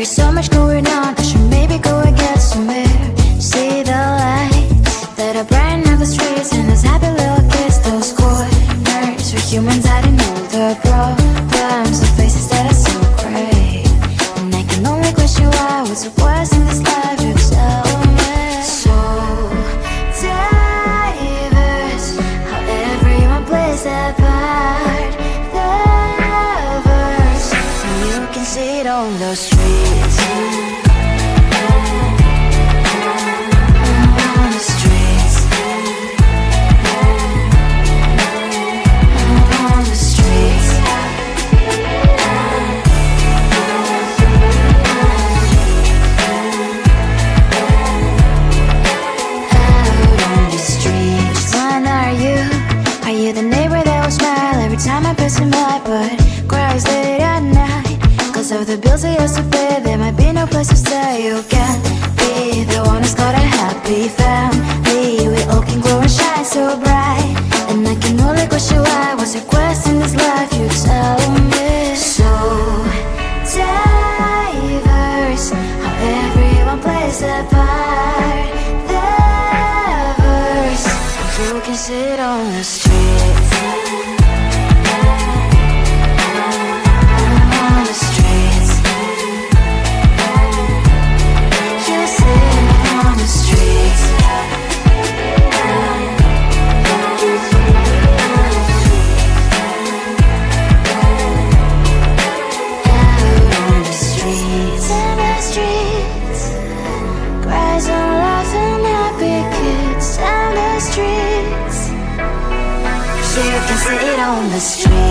So much going on, I should maybe go and get some air. See the lights that are brighten up the streets, and those happy little kids, those corners where humans hiding all the problems, the faces that are so gray. And I can only question why, what's the worst in this life, you tell me. So diverse, how everyone plays their part. The verse, and you can see it on the streets. Of the bills I used to pay, there might be no place to stay. You can't be the one who's got a happy family. We all can glow and shine so bright, and I can only question why. What's your quest in this life, you tell me. So diverse, how everyone plays their part. The verse, you can sit on the streets. Sit on the streets. On the streets. On the streets.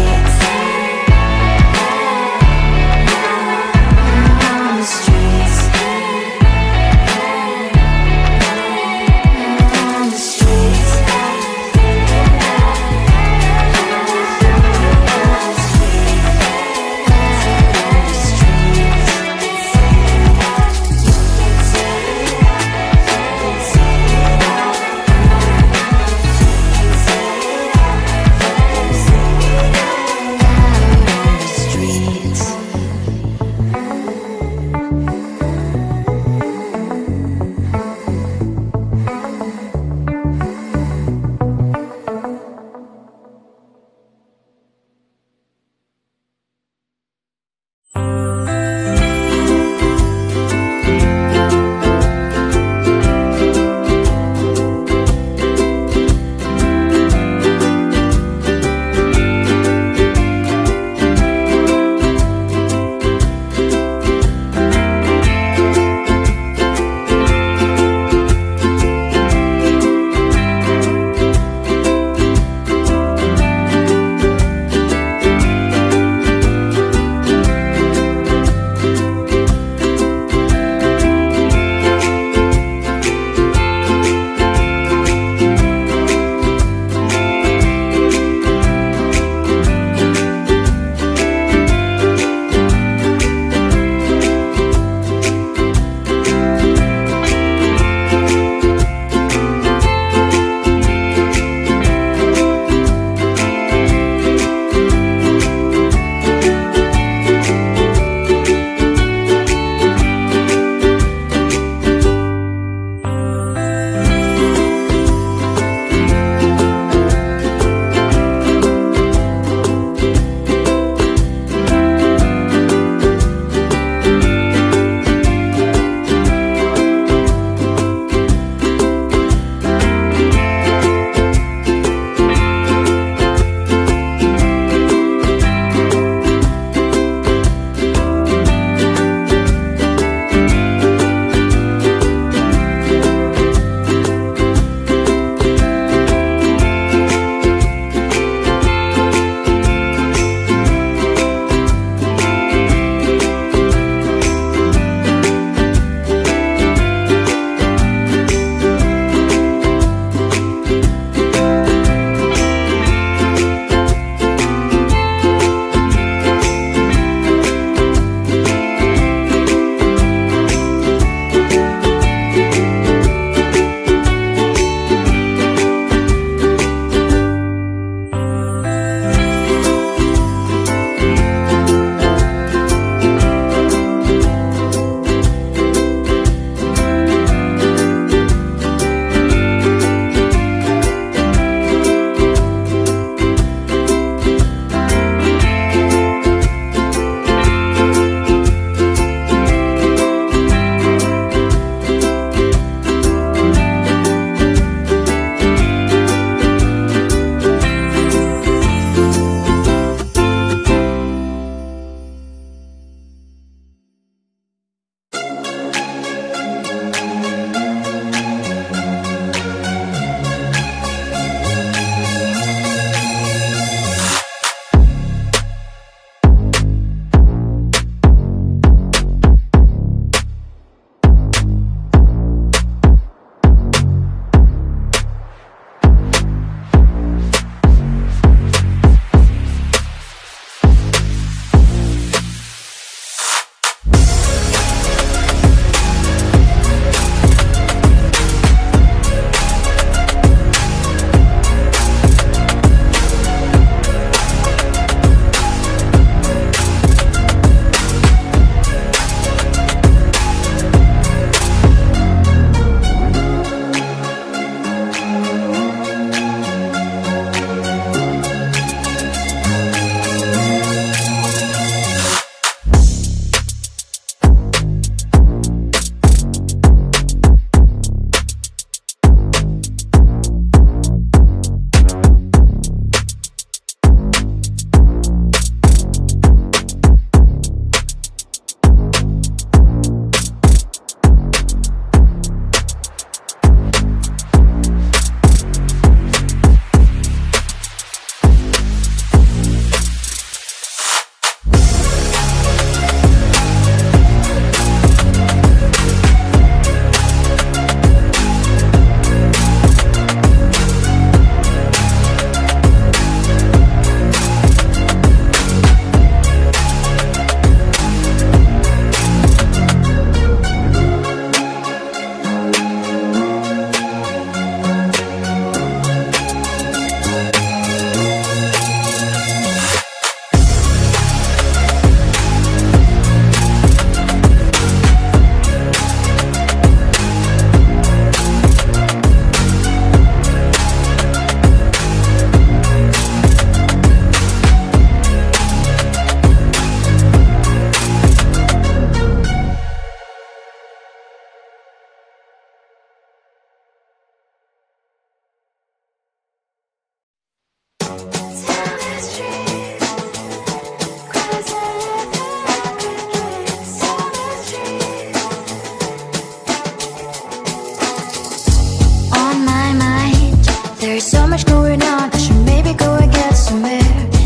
much going on, I should maybe go and get some air.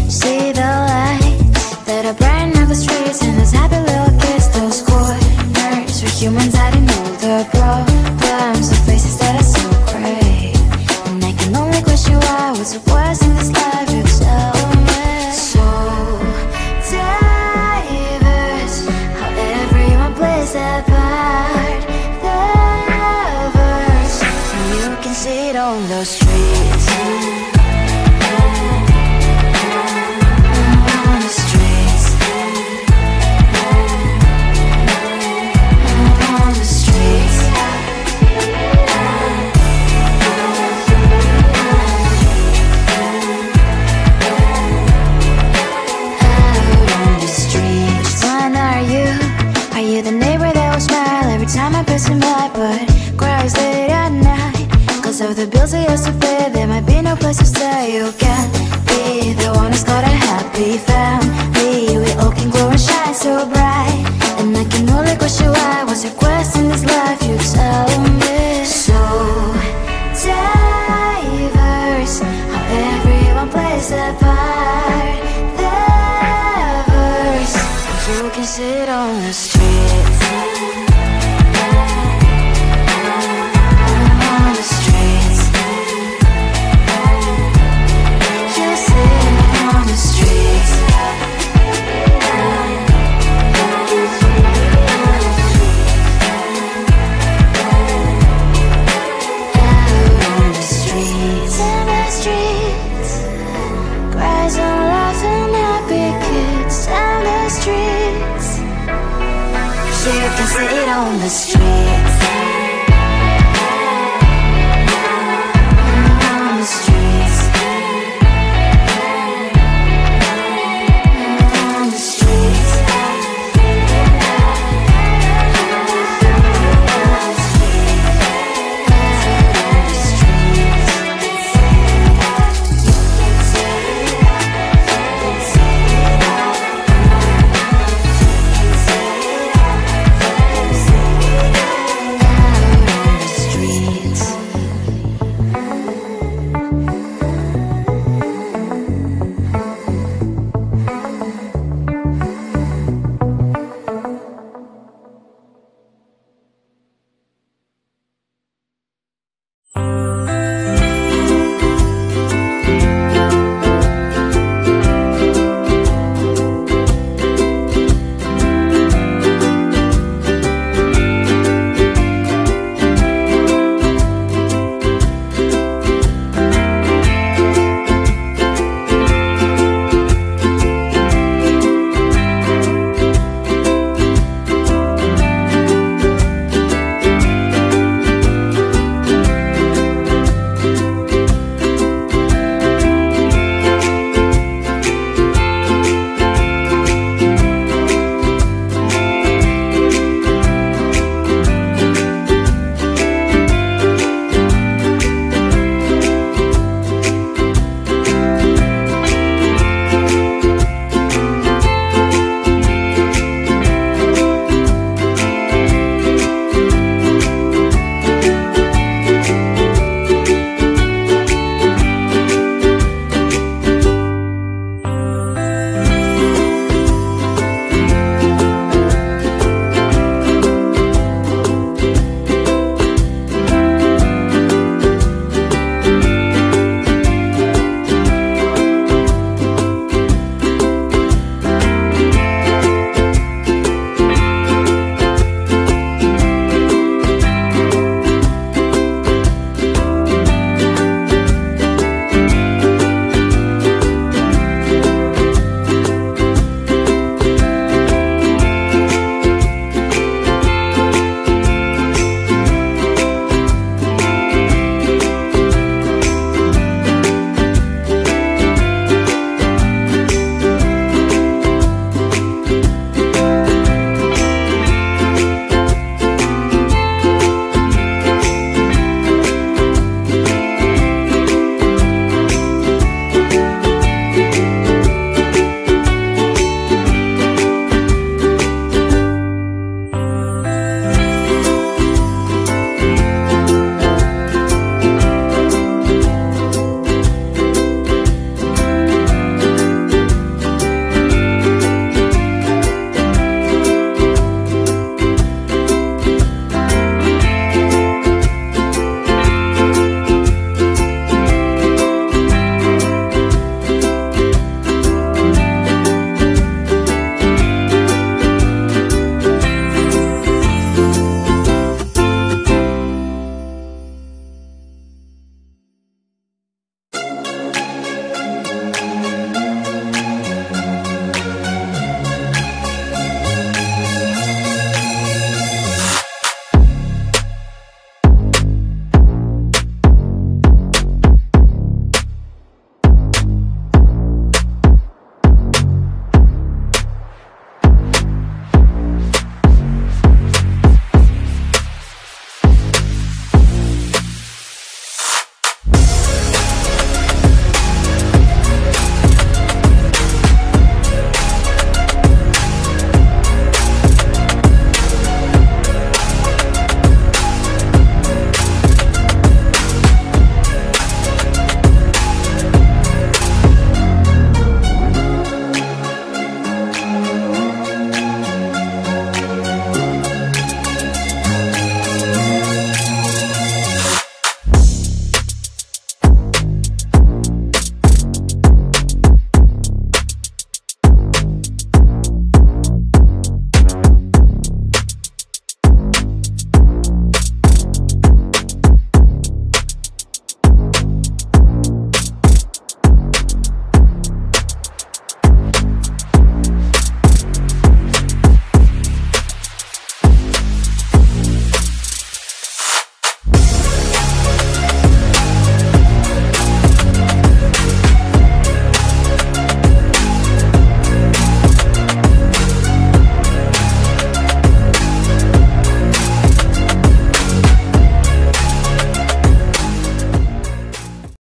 See the lights that are brighten up the streets, and those happy little kids, those corners where humans hiding all the problems, the faces that are so gray. And I can only question why, what's the worst in this life, you tell me. So diverse, how everyone plays their part. The verse, and you can see it on the streets. On the streets. On the streets. Are you the neighbor that will smile every time I pass him by, but cries late at night? Cause of the bills I used to pay, there might be no place to stay. You can't be the one who's got a happy family. We all can glow and shine so bright, and I can only question why, what's your quest in this life, you tell me. So diverse, how everyone plays their part. You can sit on the streets. On the streets. You sit on the streets. Out on the streets. In the streets. Cries and laughing happy kids. Down the streets. You can sit on the streets.